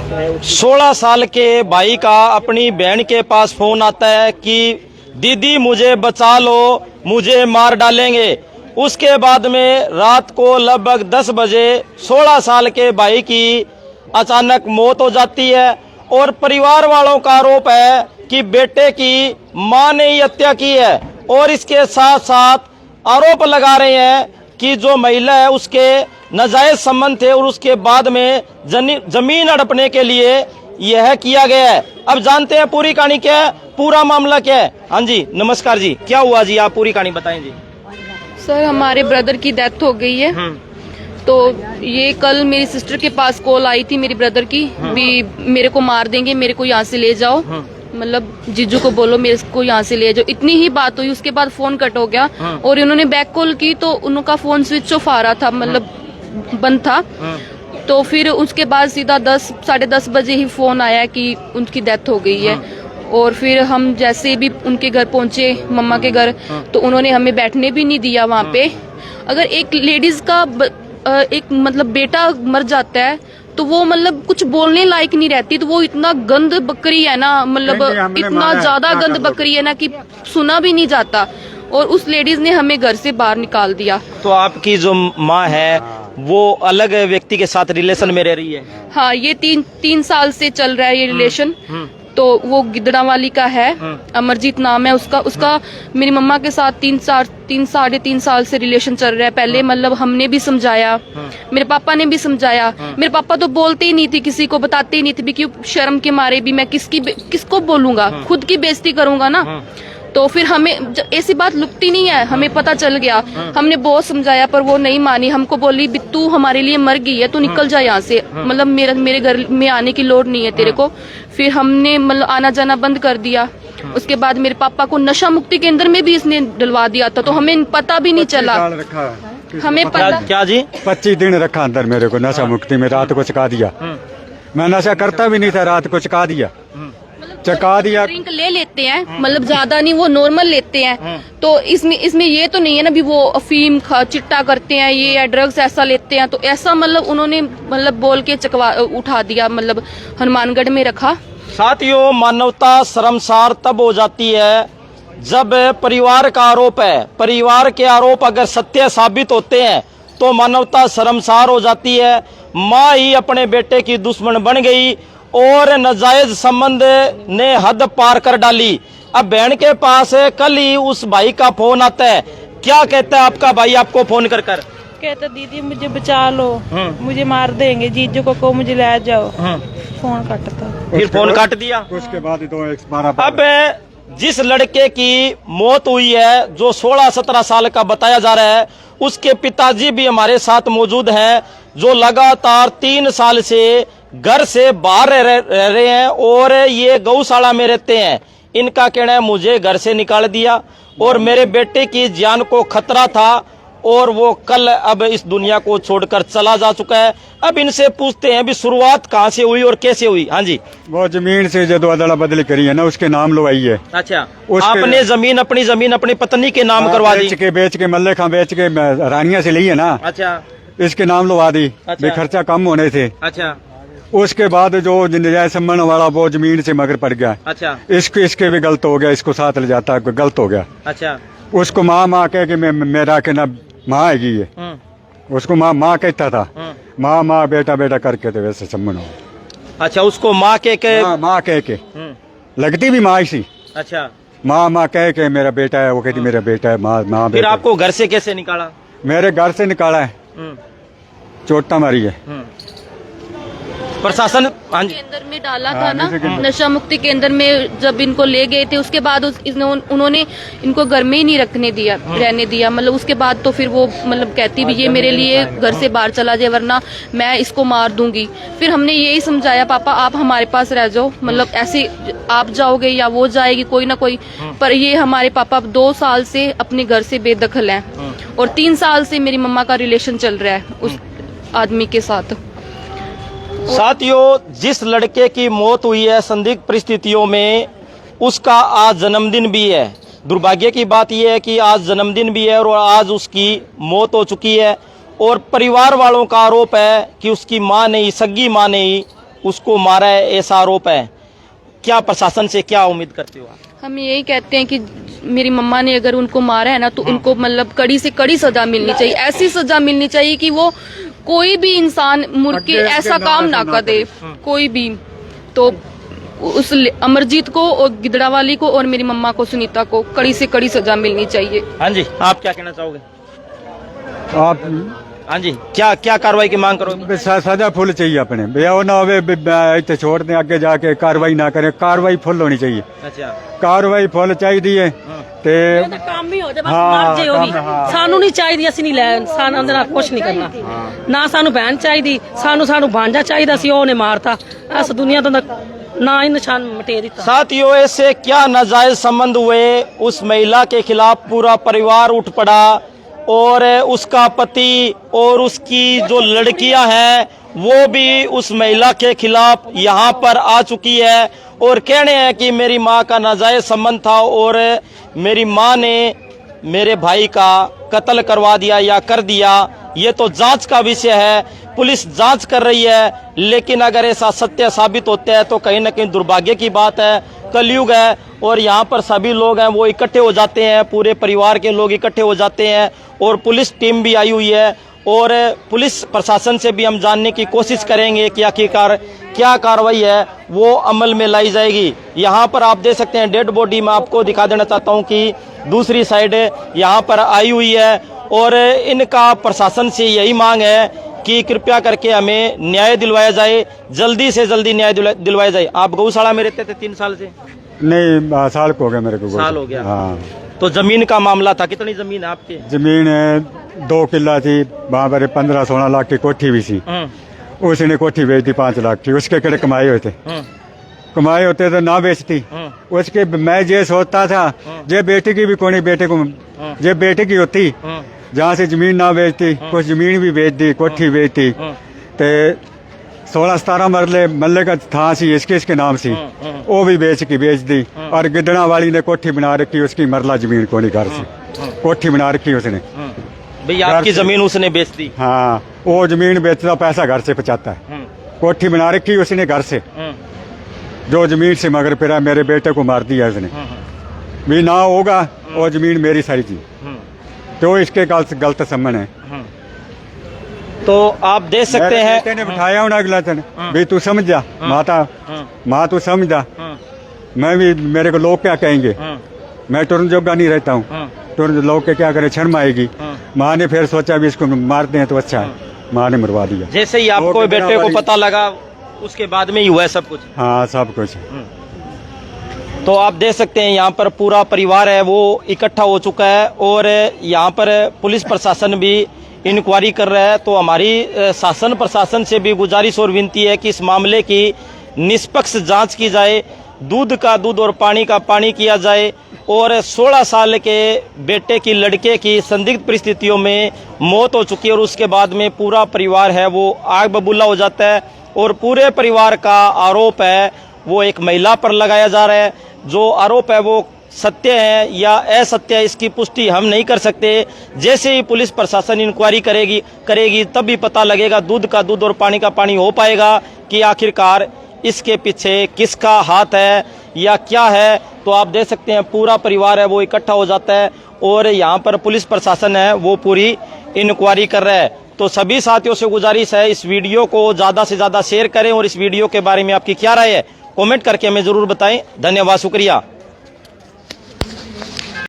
16 साल के भाई का अपनी बहन के पास फोन आता है कि दीदी मुझे बचा लो, मुझे मार डालेंगे। उसके बाद में रात को लगभग 10 बजे 16 साल के भाई की अचानक मौत हो जाती है और परिवार वालों का आरोप है कि बेटे की मां ने ही हत्या की है। और इसके साथ साथ आरोप लगा रहे हैं कि जो महिला है उसके नाजायज संबंध थे और उसके बाद में जमीन हड़पने के लिए यह किया गया है। अब जानते हैं पूरी कहानी क्या है, पूरा मामला क्या है। हाँ जी, नमस्कार जी, क्या हुआ जी, आप पूरी कहानी बताएं जी। सर, हमारे ब्रदर की डेथ हो गई है। तो ये कल मेरी सिस्टर के पास कॉल आई थी मेरी ब्रदर की, भी मेरे को मार देंगे, मेरे को यहाँ से ले जाओ, मतलब जीजू को बोलो मेरे को यहाँ से ले जाओ। इतनी ही बात हुई, उसके बाद फोन कट हो गया। और इन्होंने बैक कॉल की तो उनका फोन स्विच ऑफ आ रहा था, मतलब बंद था। तो फिर उसके बाद सीधा 10-10:30 बजे ही फोन आया कि उनकी डेथ हो गई है। और फिर हम जैसे भी उनके घर पहुंचे, मम्मा के घर, तो उन्होंने हमें बैठने भी नहीं दिया वहाँ पे। अगर एक लेडीज का एक मतलब बेटा मर जाता है तो वो मतलब कुछ बोलने लायक नहीं रहती। तो वो इतना गंद बकरी है ना, मतलब इतना ज्यादा गंद बकरी है ना कि सुना भी नहीं जाता। और उस लेडीज ने हमें घर से बाहर निकाल दिया। तो आपकी जो माँ है वो अलग व्यक्ति के साथ रिलेशन में रह रही है? हाँ, ये तीन साल से चल रहा है ये रिलेशन। तो वो गिदड़ावाली का है, अमरजीत नाम है उसका मेरी मम्मा के साथ 3-3.5 साल से रिलेशन चल रहा है। पहले मतलब हमने भी समझाया, मेरे पापा ने भी समझाया। मेरे पापा तो बोलते ही नहीं थे, किसी को बताते ही नहीं थे, क्यों शर्म के मारे भी मैं किसको बोलूंगा, खुद की बेइज्जती करूंगा ना। तो फिर हमें ऐसी बात लुकती नहीं है, हमें पता चल गया। हमने बहुत समझाया पर वो नहीं मानी। हमको बोली तू हमारे लिए मर गई है, तू निकल जा यहाँ से, मतलब मेरे घर में आने की लोड़ नहीं है तेरे को। फिर हमने मतलब आना जाना बंद कर दिया। उसके बाद मेरे पापा को नशा मुक्ति केंद्र में भी इसने डलवा दिया था, तो हमें पता भी नहीं चला। हमें पता क्या जी? 25 दिन रखा अंदर मेरे को नशा मुक्ति में। रात को चका दिया, मैं नशा करता भी नहीं था, रात को चका दिया। ड्रिंक ले लेते हैं, मतलब ज्यादा नहीं, वो नॉर्मल लेते हैं। तो इसमें ये तो नहीं है ना भी वो अफीम चिट्टा करते हैं ये या ड्रग्स ऐसा लेते हैं। तो ऐसा मतलब उन्होंने मतलब बोल के उठा दिया, मतलब हनुमानगढ़ में रखा। साथियों, मानवता शर्मसार तब हो जाती है जब परिवार का आरोप है, परिवार के आरोप अगर सत्य साबित होते हैं तो मानवता शर्मसार हो जाती है। माँ ही अपने बेटे की दुश्मन बन गई और नाजायज संबंध ने हद पार कर डाली। अब बहन के पास कल ही उस भाई का फोन आता है। क्या कहता है आपका भाई आपको फोन कर? कहता दीदी मुझे बचा लो, मुझे मार देंगे, जीजू को मुझे ले जाओ। फोन काटता, फिर फोन काट दिया। उसके बाद 212। अब जिस लड़के की मौत हुई है जो 16-17 साल का बताया जा रहा है, उसके पिताजी भी हमारे साथ मौजूद हैं, जो लगातार 3 साल से घर से बाहर रह रहे हैं और ये गौशाला में रहते हैं। इनका कहना है मुझे घर से निकाल दिया और मेरे बेटे की जान को खतरा था और वो कल अब इस दुनिया को छोड़कर चला जा चुका है। अब इनसे पूछते हैं भी शुरुआत कहाँ से हुई और कैसे हुई। हाँ जी। वो जमीन से जो अदला बदली करी है ना, उसके नाम लवाई है। अच्छा, आपने अपनी जमीन अपनी पत्नी के नाम करवा दी? बेच के मल्ले खां बेच के रानिया से ली है ना। अच्छा, इसके नाम लवा दी। अच्छा। खर्चा कम होने थे। अच्छा। उसके बाद जो नजायज संबंध वाला वो जमीन से मगर पड़ गया। अच्छा। इसके भी गलत हो गया, इसको साथ ले जाता गलत हो गया। अच्छा। उसको माँ कह के मेरा के ना माँ है ये, उसको माँ कहता था। माँ बेटा करके थे वैसे संबंध हो। अच्छा, उसको माँ कह के लगती भी माँ सी। अच्छा, माँ कह के मेरा बेटा है, वो कहती मेरा बेटा है। माँ फिर आपको घर से कैसे निकाला? मेरे घर से निकाला है, चोटा मारी है प्रशासन। केंद्र में डाला था ना, नशा मुक्ति केंद्र में जब इनको ले गए थे, उसके बाद उन्होंने इनको घर में ही नहीं रहने दिया। मतलब उसके बाद तो फिर वो मतलब कहती भी ये मेरे लिए घर से बाहर चला जाए वरना मैं इसको मार दूंगी। फिर हमने यही समझाया, पापा आप हमारे पास रह जाओ, मतलब ऐसे आप जाओगे या वो जाएगी कोई ना कोई। पर ये हमारे पापा 2 साल से अपने घर से बेदखल हैं और 3 साल से मेरी मम्मा का रिलेशन चल रहा है उस आदमी के साथ। साथियों, जिस लड़के की मौत हुई है संदिग्ध परिस्थितियों में, उसका आज जन्मदिन भी है। दुर्भाग्य की बात यह है कि आज जन्मदिन भी है और आज उसकी मौत हो चुकी है और परिवार वालों का आरोप है कि उसकी मां ने ही, सगी मां ने ही उसको मारा है, ऐसा आरोप है। क्या प्रशासन से क्या उम्मीद करते हो आप? हम यही कहते हैं कि मेरी मम्मा ने अगर उनको मारा है ना तो उनको मतलब कड़ी से कड़ी सजा मिलनी चाहिए। ऐसी सजा मिलनी चाहिए कि वो कोई भी इंसान मुड़ के ऐसा काम ना कर दे, कोई भी। तो उस अमरजीत को और गिदड़ावाली को और मेरी मम्मा को, सुनीता को कड़ी से कड़ी सजा मिलनी चाहिए। हाँ जी, आप क्या कहना चाहोगे? आप हाँ जी, क्या क्या कार्रवाई की मांग करोगे? सजा फुल चाहिए अपने भैया, वो ना होवे इतने छोड़ दें आगे जाके कार्रवाई ना करें, कार्रवाई फुल होनी चाहिए। अच्छा, कार्रवाई फुल चाहिए ते काम भी हो जाए, बस मर जाए ਉਹ ਵੀ ਸਾਨੂੰ ਨਹੀਂ ਚਾਹੀਦੀ, ਅਸੀਂ ਨਹੀਂ ਲੈ ਸਾਨੂੰ ਦੇ ਨਾਲ ਕੁਝ ਨਹੀਂ ਕਰਨਾ ਨਾ, ਸਾਨੂੰ ਭੈਣ ਚਾਹੀਦੀ, ਸਾਨੂੰ ਭਾਂਜਾ ਚਾਹੀਦਾ ਸੀ, ਉਹਨੇ ਮਾਰਤਾ। ਇਸ ਦੁਨੀਆ ਤੋਂ ना ही निशान मिटे दिता। साथियों, ऐसे क्या नाजायज संबंध हुए, उस महिला के खिलाफ पूरा परिवार उठ पड़ा और उसका पति और उसकी जो लड़कियां हैं वो भी उस महिला के खिलाफ यहाँ पर आ चुकी है और कहने हैं कि मेरी माँ का नाजायज संबंध था और मेरी माँ ने मेरे भाई का कत्ल करवा दिया या कर दिया। ये तो जांच का विषय है, पुलिस जांच कर रही है, लेकिन अगर ऐसा सत्य साबित होता है तो कहीं ना कहीं दुर्भाग्य की बात है। कलयुग है और यहाँ पर सभी लोग हैं वो इकट्ठे हो जाते हैं, पूरे परिवार के लोग इकट्ठे हो जाते हैं और पुलिस टीम भी आई हुई है और पुलिस प्रशासन से भी हम जानने की कोशिश करेंगे कि आखिरकार क्या कार्रवाई है वो अमल में लाई जाएगी। यहाँ पर आप देख सकते हैं डेड बॉडी, मैं आपको दिखा देना चाहता हूँ कि दूसरी साइड यहाँ पर आई हुई है और इनका प्रशासन से यही मांग है कि कृपया करके हमें न्याय दिलवाया जाए, जल्दी से जल्दी न्याय दिलवाया जाए। आप गौशाला में रहते थे 3 साल से? नहीं, साल को हो गया मेरे को। साल हो गया। हाँ। तो जमीन का मामला था, कितनी जमीन है आपकी? जमीन 2 किला थी, वहाँ पर 15-16 लाख की कोठी भी थी। उसने कोठी बेच दी 5 लाख की, उसके कड़े कमाए होते, कमाए होते तो ना बेचती। उसके मैं ये सोचता था जे बेटे की भी कोई बेटे को जे बेटे की होती, जहाँ से जमीन ना बेचती, कुछ जमीन भी बेच दी, कोठी बेचती। ते 16-17 मरले का था सी इसके नाम सी, वो भी बेच दी। और गिदड़ा वाली ने कोठी बना रखी, उसकी मरला जमीन को नहीं, घर से कोठी बना रखी उसने। भैया आपकी जमीन उसने बेच दी? हाँ, वो जमीन बेचता पैसा घर से पहुंचाता है, कोठी बना रखी उसने घर से, जो जमीन से मगर फिर मेरे बेटे को मार दिया उसने। भी ना होगा वो जमीन मेरी सारी थी, तो इसके गलत संबंध है। तो आप देख सकते हैं, बेटे ने बिठाया उन्हें अगला दिन, भी तू समझ जा माता, माँ तू समझ जा, मैं भी मेरे को लोग क्या कहेंगे, मैं तुरंत जोगा नहीं रहता हूँ, तुरंत लोग के क्या करे, शर्म आएगी। माँ ने फिर सोचा भी इसको मारते हैं तो अच्छा है, माँ ने मरवा दिया। जैसे ही आपको बेटे को पता लगा उसके बाद में ही हुआ सब कुछ? हाँ, सब कुछ। तो आप देख सकते हैं यहाँ पर पूरा परिवार है वो इकट्ठा हो चुका है और यहाँ पर पुलिस प्रशासन भी इंक्वायरी कर रहा है। तो हमारी शासन प्रशासन से भी गुजारिश और विनती है कि इस मामले की निष्पक्ष जांच की जाए, दूध का दूध और पानी का पानी किया जाए और 16 साल के बेटे की लड़के की संदिग्ध परिस्थितियों में मौत हो चुकी है और उसके बाद में पूरा परिवार है वो आग बबूला हो जाता है और पूरे परिवार का आरोप है वो एक महिला पर लगाया जा रहा है। जो आरोप है वो सत्य है या असत्य है इसकी पुष्टि हम नहीं कर सकते। जैसे ही पुलिस प्रशासन इंक्वायरी करेगी तभी पता लगेगा, दूध का दूध और पानी का पानी हो पाएगा कि आखिरकार इसके पीछे किसका हाथ है या क्या है। तो आप देख सकते हैं पूरा परिवार है वो इकट्ठा हो जाता है और यहाँ पर पुलिस प्रशासन है वो पूरी इंक्वायरी कर रहा है। तो सभी साथियों से गुजारिश है इस वीडियो को ज़्यादा से ज़्यादा शेयर करें और इस वीडियो के बारे में आपकी क्या राय है कमेंट करके हमें ज़रूर बताएं। धन्यवाद, शुक्रिया।